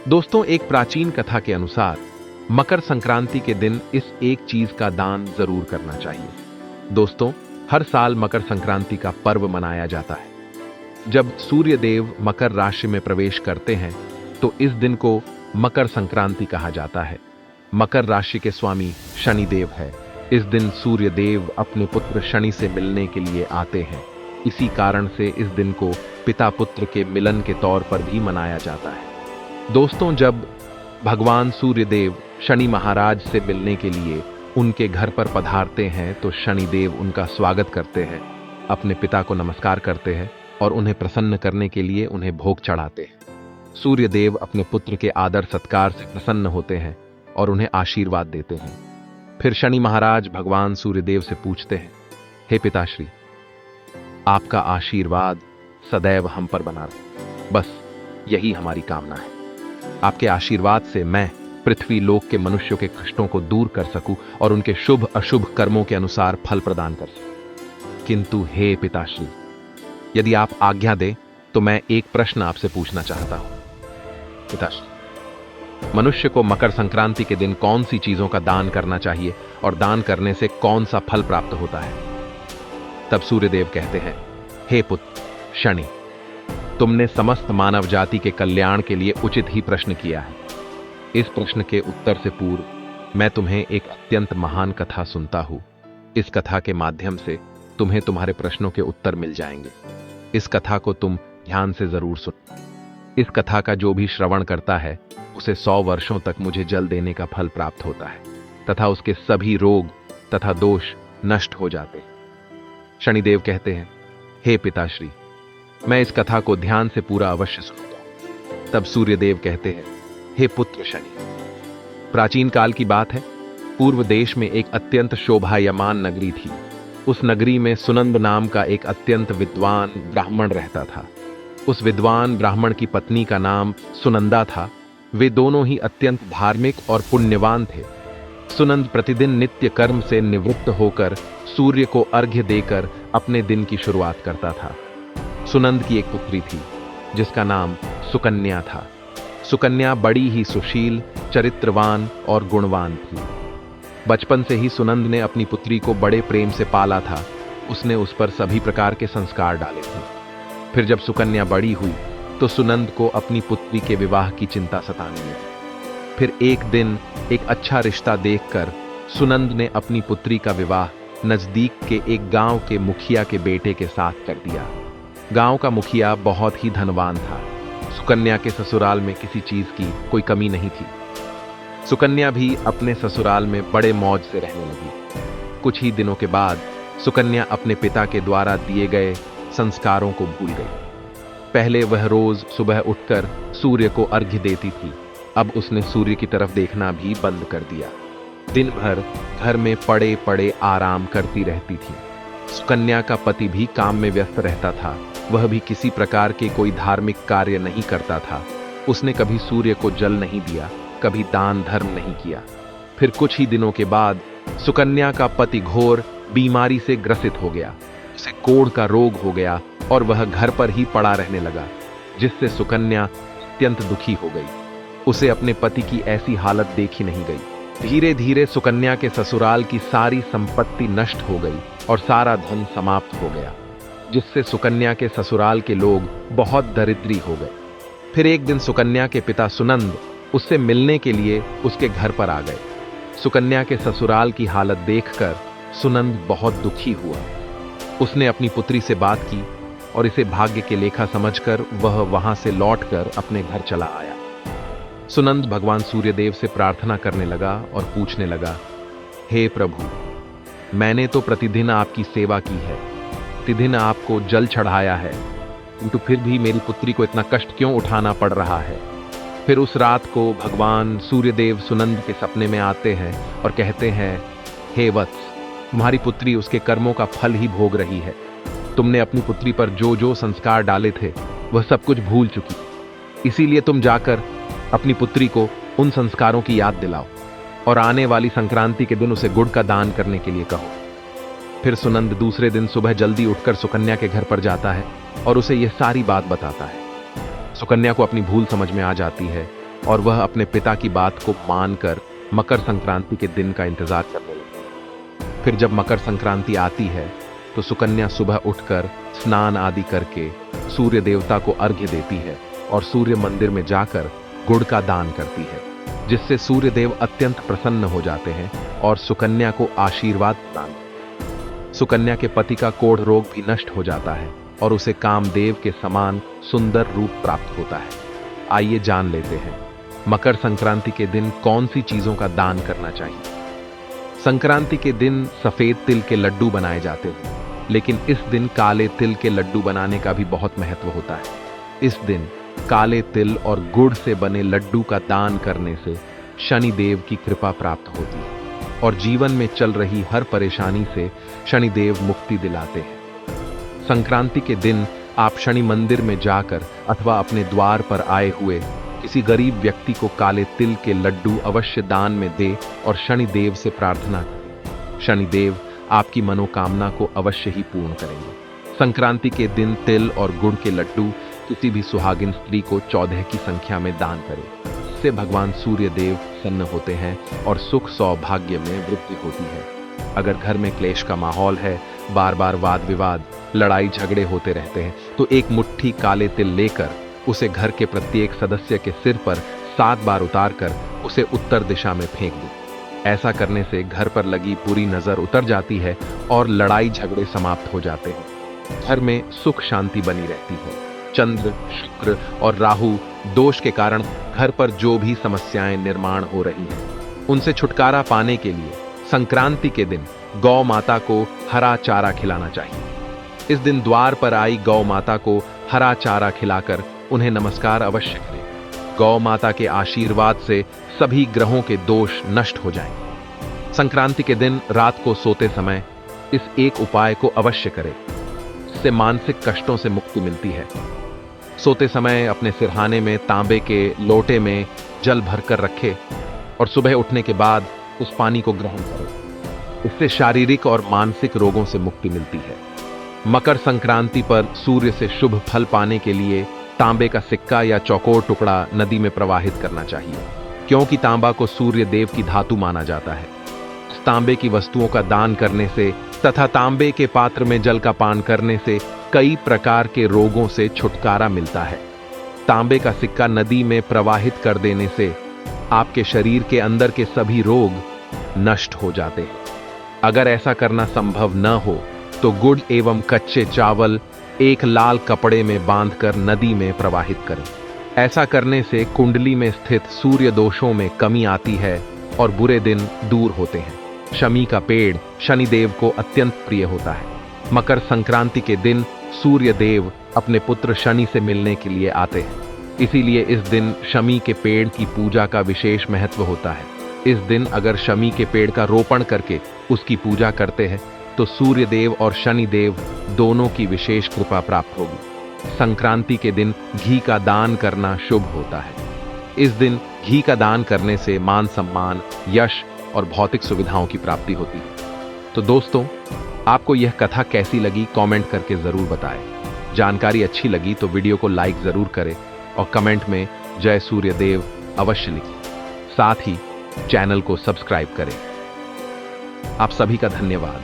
दोस्तों, एक प्राचीन कथा के अनुसार मकर संक्रांति के दिन इस एक चीज का दान जरूर करना चाहिए। दोस्तों, हर साल मकर संक्रांति का पर्व मनाया जाता है। जब सूर्य देव मकर राशि में प्रवेश करते हैं तो इस दिन को मकर संक्रांति कहा जाता है। मकर राशि के स्वामी शनि देव है। इस दिन सूर्य देव अपने पुत्र शनि से मिलने के लिए आते हैं। इसी कारण से इस दिन को पिता पुत्र के मिलन के तौर पर भी मनाया जाता है। दोस्तों, जब भगवान सूर्य देव शनि महाराज से मिलने के लिए उनके घर पर पधारते हैं तो शनि देव उनका स्वागत करते हैं, अपने पिता को नमस्कार करते हैं और उन्हें प्रसन्न करने के लिए उन्हें भोग चढ़ाते हैं। सूर्य देव अपने पुत्र के आदर सत्कार से प्रसन्न होते हैं और उन्हें आशीर्वाद देते हैं। फिर शनि महाराज भगवान सूर्यदेव से पूछते हैं, हे पिताश्री, आपका आशीर्वाद सदैव हम पर बना रहे, बस यही हमारी कामना है। आपके आशीर्वाद से मैं पृथ्वी लोक के मनुष्यों के कष्टों को दूर कर सकूं और उनके शुभ अशुभ कर्मों के अनुसार फल प्रदान कर सकूं। किंतु हे पिताश्री, यदि आप आज्ञा दें तो मैं एक प्रश्न आपसे पूछना चाहता हूं। पिताश्री, मनुष्य को मकर संक्रांति के दिन कौन सी चीजों का दान करना चाहिए और दान करने से कौन सा फल प्राप्त होता है? तब सूर्यदेव कहते हैं, हे पुत्र शनि, तुमने समस्त मानव जाति के कल्याण के लिए उचित ही प्रश्न किया है। इस प्रश्न के उत्तर से पूर्व मैं तुम्हें एक अत्यंत महान कथा सुनता हूं। इस कथा के माध्यम से तुम्हें तुम्हारे प्रश्नों के उत्तर मिल जाएंगे। इस कथा को तुम ध्यान से जरूर सुनो। इस कथा का जो भी श्रवण करता है उसे 100 वर्षों तक मुझे जल देने का फल प्राप्त होता है तथा उसके सभी रोग तथा दोष नष्ट हो जाते हैं। शनिदेव कहते हैं, हे पिताश्री, मैं इस कथा को ध्यान से पूरा अवश्य सुनूंगा। तब सूर्यदेव कहते हैं, हे पुत्र शनि, प्राचीन काल की बात है। पूर्व देश में एक अत्यंत शोभायमान नगरी थी। उस नगरी में सुनंद नाम का एक अत्यंत विद्वान ब्राह्मण रहता था। उस विद्वान ब्राह्मण की पत्नी का नाम सुनंदा था। वे दोनों ही अत्यंत धार्मिक और पुण्यवान थे। सुनंद प्रतिदिन नित्य कर्म से निवृत्त होकर सूर्य को अर्घ्य देकर अपने दिन की शुरुआत करता था। सुनंद की एक पुत्री थी जिसका नाम सुकन्या था। सुकन्या बड़ी ही सुशील, चरित्रवान और गुणवान थी। बचपन से ही सुनंद ने अपनी पुत्री को बड़े प्रेम से पाला था। उसने उस पर सभी प्रकार के संस्कार डाले थे। फिर जब सुकन्या बड़ी हुई तो सुनंद को अपनी पुत्री के विवाह की चिंता सताने लगी। फिर एक दिन एक अच्छा रिश्ता देखकर सुनंद ने अपनी पुत्री का विवाह नजदीक के एक गांव के मुखिया के बेटे के साथ कर दिया। गांव का मुखिया बहुत ही धनवान था। सुकन्या के ससुराल में किसी चीज की कोई कमी नहीं थी। सुकन्या भी अपने ससुराल में बड़े मौज से रहने लगी। कुछ ही दिनों के बाद सुकन्या अपने पिता के द्वारा दिए गए संस्कारों को भूल गई। पहले वह रोज सुबह उठकर सूर्य को अर्घ्य देती थी। अब उसने सूर्य की तरफ देखना भी बंद कर दिया। दिन भर घर में पड़े पड़े आराम करती रहती थी। सुकन्या का पति भी काम में व्यस्त रहता था। वह भी किसी प्रकार के कोई धार्मिक कार्य नहीं करता था। उसने कभी सूर्य को जल नहीं दिया, कभी दान धर्म नहीं किया। फिर कुछ ही दिनों के बाद सुकन्या का पति घोर बीमारी से ग्रसित हो गया। उसे कोढ़ का रोग हो गया और वह घर पर ही पड़ा रहने लगा, जिससे सुकन्या अत्यंत दुखी हो गई। उसे अपने पति की ऐसी हालत देखी नहीं गई। धीरे धीरे सुकन्या के ससुराल की सारी संपत्ति नष्ट हो गई और सारा धन समाप्त हो गया, जिससे सुकन्या के ससुराल के लोग बहुत दरिद्री हो गए। फिर एक दिन सुकन्या के पिता सुनंद उससे मिलने के लिए उसके घर पर आ गए। सुकन्या के ससुराल की हालत देखकर सुनंद बहुत दुखी हुआ। उसने अपनी पुत्री से बात की और इसे भाग्य के लेखा समझकर वह वहां से लौटकर अपने घर चला आया। सुनंद भगवान सूर्यदेव से प्रार्थना करने लगा और पूछने लगा, हे प्रभु, मैंने तो प्रतिदिन आपकी सेवा की है, प्रतिदिन आपको जल चढ़ाया है, किंतु फिर भी मेरी पुत्री को इतना कष्ट क्यों उठाना पड़ रहा है? फिर उस रात को भगवान सूर्यदेव सुनंद के सपने में आते हैं और कहते हैं, हे वत्स, तुम्हारी पुत्री उसके कर्मों का फल ही भोग रही है। तुमने अपनी पुत्री पर जो जो संस्कार डाले थे वह सब कुछ भूल चुकी। इसीलिए तुम जाकर अपनी पुत्री को उन संस्कारों की याद दिलाओ और आने वाली संक्रांति के दिन उसे गुड़ का दान करने के लिए कहो। फिर सुनंद दूसरे दिन सुबह जल्दी उठकर सुकन्या के घर पर जाता है और उसे यह सारी बात बताता है। सुकन्या को अपनी भूल समझ में आ जाती है और वह अपने पिता की बात को मानकर मकर संक्रांति के दिन का इंतजार करने लगी। फिर जब मकर संक्रांति आती है तो सुकन्या सुबह उठकर स्नान आदि करके सूर्य देवता को अर्घ्य देती है और सूर्य मंदिर में जाकर गुड़ का दान करती है, जिससे सूर्य देव अत्यंत प्रसन्न हो जाते हैं और सुकन्या को आशीर्वाद प्रदान करते हैं। सुकन्या के पति का कोढ़ रोग भी नष्ट हो जाता है और उसे कामदेव के समान सुंदर रूप प्राप्त होता है। आइए जान लेते हैं मकर संक्रांति के दिन कौन सी चीजों का दान करना चाहिए। संक्रांति के दिन सफेद तिल के लड्डू बनाए जाते हैं, लेकिन इस दिन काले तिल के लड्डू बनाने का भी बहुत महत्व होता है। इस दिन काले तिल और गुड़ से बने लड्डू का दान करने से शनि देव की कृपा प्राप्त होती है और जीवन में चल रही हर परेशानी से शनि देव मुक्ति दिलाते हैं। संक्रांति के दिन आप शनि मंदिर में जाकर अथवा अपने द्वार पर आए हुए किसी गरीब व्यक्ति को काले तिल के लड्डू अवश्य दान में दे और शनि देव से प्रार्थना करें। शनि देव आपकी मनोकामना को अवश्य ही पूर्ण करेंगे। संक्रांति के दिन तिल और गुड़ के लड्डू किसी भी सुहागिन स्त्री को 14 की संख्या में दान करें। इससे भगवान सूर्य देव प्रसन्न होते हैं और सुख सौभाग्य में वृद्धि होती है। अगर घर में क्लेश का माहौल है, बार बार वाद विवाद, लड़ाई झगड़े होते रहते हैं, तो एक मुट्ठी काले तिल लेकर उसे घर के प्रत्येक सदस्य के सिर पर 7 बार उतारकर उसे उत्तर दिशा में फेंक दें। ऐसा करने से घर पर लगी बुरी नजर उतर जाती है और लड़ाई झगड़े समाप्त हो जाते हैं। घर में सुख शांति बनी रहती है। चंद्र, शुक्र और राहु दोष के कारण घर पर जो भी समस्याएं निर्माण हो रही हैं, उनसे छुटकारा पाने के लिए संक्रांति के दिन गौ माता को हरा चारा खिलाना चाहिए। इस दिन द्वार पर आई गौ माता को हरा चारा खिलाकर उन्हें नमस्कार अवश्य करें। गौ माता के आशीर्वाद से सभी ग्रहों के दोष नष्ट हो जाएंगे। संक्रांति के दिन रात को सोते समय इस एक उपाय को अवश्य करें। इससे मानसिक कष्टों से मुक्ति मिलती है। सोते समय अपने सिरहाने में तांबे के लोटे में जल भरकर रखें और सुबह उठने के बाद उस पानी को ग्रहण करें। इससे शारीरिक और मानसिक रोगों से मुक्ति मिलती है। मकर संक्रांति पर सूर्य से शुभ फल पाने के लिए तांबे का सिक्का या चौकोर टुकड़ा नदी में प्रवाहित करना चाहिए, क्योंकि तांबा को सूर्य देव की धातु माना जाता है। इस तांबे की वस्तुओं का दान करने से तथा तांबे के पात्र में जल का पान करने से कई प्रकार के रोगों से छुटकारा मिलता है। तांबे का सिक्का नदी में प्रवाहित कर देने से आपके शरीर के अंदर के सभी रोग नष्ट हो जाते हैं। अगर ऐसा करना संभव न हो तो गुड़ एवं कच्चे चावल एक लाल कपड़े में बांधकर नदी में प्रवाहित करें। ऐसा करने से कुंडली में स्थित सूर्य दोषों में कमी आती है और बुरे दिन दूर होते हैं। शमी का पेड़ शनि देव को अत्यंत प्रिय होता है। मकर संक्रांति के दिन सूर्य देव अपने पुत्र शनि से मिलने के लिए आते हैं, इसीलिए इस दिन शमी के पेड़ की पूजा का विशेष महत्व होता है। इस दिन अगर शमी के पेड़ का रोपण करके उसकी पूजा करते हैं तो सूर्य देव और शनि देव दोनों की विशेष कृपा प्राप्त होगी। संक्रांति के दिन घी का दान करना शुभ होता है। इस दिन घी का दान करने से मान सम्मान, यश और भौतिक सुविधाओं की प्राप्ति होती है। तो दोस्तों, आपको यह कथा कैसी लगी कमेंट करके जरूर बताएं। जानकारी अच्छी लगी तो वीडियो को लाइक जरूर करें और कमेंट में जय सूर्य देव अवश्य लिखें। साथ ही चैनल को सब्सक्राइब करें। आप सभी का धन्यवाद।